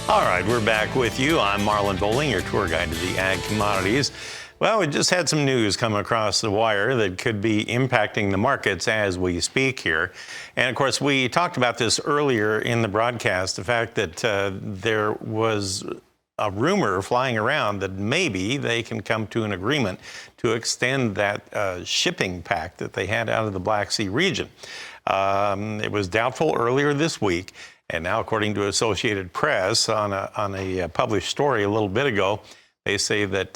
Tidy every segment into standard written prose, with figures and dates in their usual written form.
All right, we're back with you. I'm Marlon Bowling, your tour guide to the ag commodities. Well, we just had some news come across the wire that could be impacting the markets as we speak here. And of course, we talked about this earlier in the broadcast, the fact that there was a rumor flying around that maybe they can come to an agreement to extend that shipping pact that they had out of the Black Sea region. It was doubtful earlier this week. And now, according to Associated Press, on a published story a little bit ago, they say that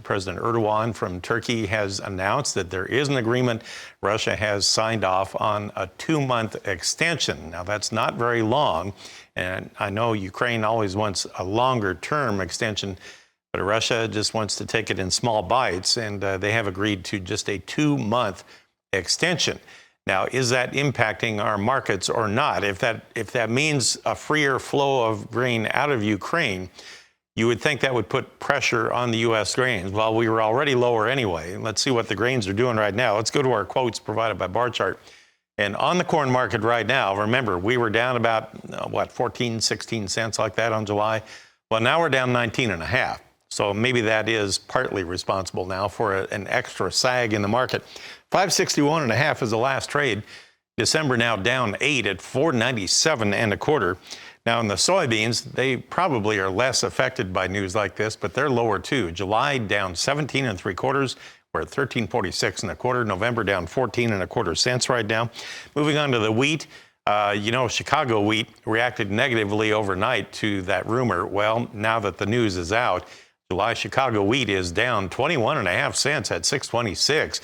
President Erdogan from Turkey has announced that there is an agreement. Russia has signed off on a 2-month extension. Now, that's not very long. And I know Ukraine always wants a longer-term extension, but Russia just wants to take it in small bites, and they have agreed to just a 2-month extension. Now, is that impacting our markets or not? If that means a freer flow of grain out of Ukraine, you would think that would put pressure on the U.S. grains. Well, we were already lower anyway. Let's see what the grains are doing right now. Let's go to our quotes provided by Bar Chart. And on the corn market right now, remember, we were down about, 14, 16 cents like that on July. Well, now we're down 19.5. So maybe that is partly responsible now for an extra sag in the market. 561.5 is the last trade. December now down 8 at 497 1/4. Now in the soybeans, they probably are less affected by news like this, but they're lower too. July down 17 3/4. We're at 1346 1/4. November down 14 1/4 cents right now. Moving on to the wheat. Chicago wheat reacted negatively overnight to that rumor. Well, now that the news is out, July Chicago wheat is down 21.5 cents at 626.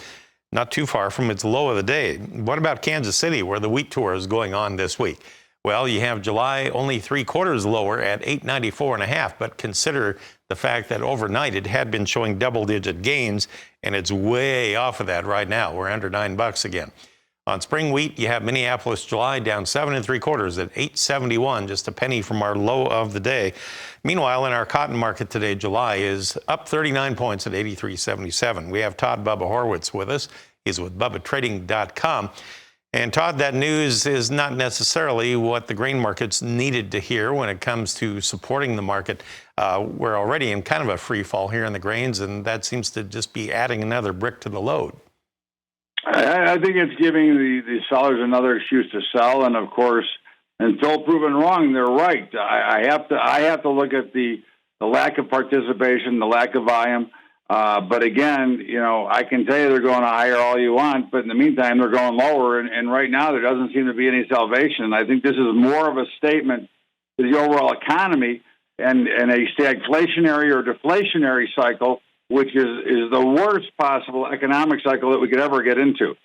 Not too far from its low of the day. What about Kansas City, where the wheat tour is going on this week? Well, you have July only 3/4 lower at 894.5, but consider the fact that overnight it had been showing double-digit gains, and it's way off of that right now. We're under $9 again. On spring wheat, you have Minneapolis July down 7 3/4 at 871, just a penny from our low of the day. Meanwhile, in our cotton market today, July is up 39 points at 83.77. We have Todd Bubba Horwitz with us. He's with BubbaTrading.com. And Todd, that news is not necessarily what the grain markets needed to hear when it comes to supporting the market. We're already in kind of a free fall here in the grains, and that seems to just be adding another brick to the load. I think it's giving the sellers another excuse to sell, and of course, until proven wrong, they're right. I have to look at the lack of participation, the lack of volume. But again, I can tell you they're going higher all you want, but in the meantime, they're going lower. And right now, there doesn't seem to be any salvation. I think this is more of a statement to the overall economy and a stagflationary or deflationary cycle, which is the worst possible economic cycle that we could ever get into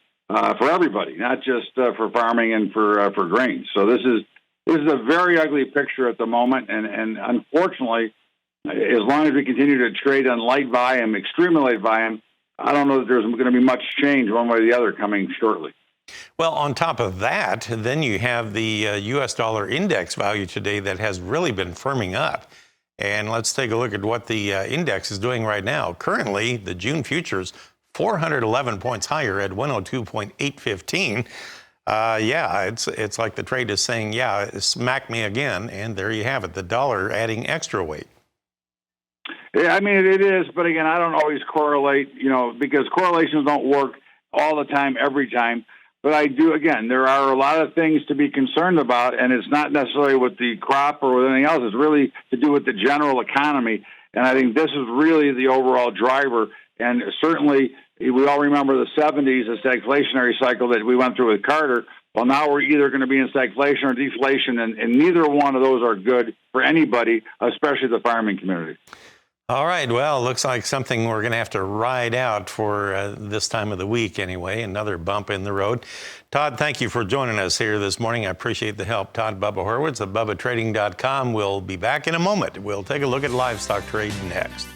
for everybody, not just for farming and for grains. So this is a very ugly picture at the moment, and unfortunately, as long as we continue to trade on light volume, extremely light volume, I don't know that there's going to be much change one way or the other coming shortly. Well, on top of that, then you have the U.S. dollar index value today that has really been firming up. And let's take a look at what the index is doing right now. Currently, the June futures, 411 points higher at 102.815. It's like the trade is saying, smack me again. And there you have it, the dollar adding extra weight. Yeah, I mean, it is. But again, I don't always correlate, because correlations don't work all the time, every time. But I do, again, there are a lot of things to be concerned about, and it's not necessarily with the crop or with anything else. It's really to do with the general economy. And I think this is really the overall driver. And certainly, we all remember the 70s, the stagflationary cycle that we went through with Carter. Well, now we're either going to be in stagflation or deflation, and neither one of those are good for anybody, especially the farming community. All right. Well, looks like something we're going to have to ride out for this time of the week anyway. Another bump in the road. Todd, thank you for joining us here this morning. I appreciate the help. Todd Bubba Horwitz of BubbaTrading.com. We'll be back in a moment. We'll take a look at livestock trade next.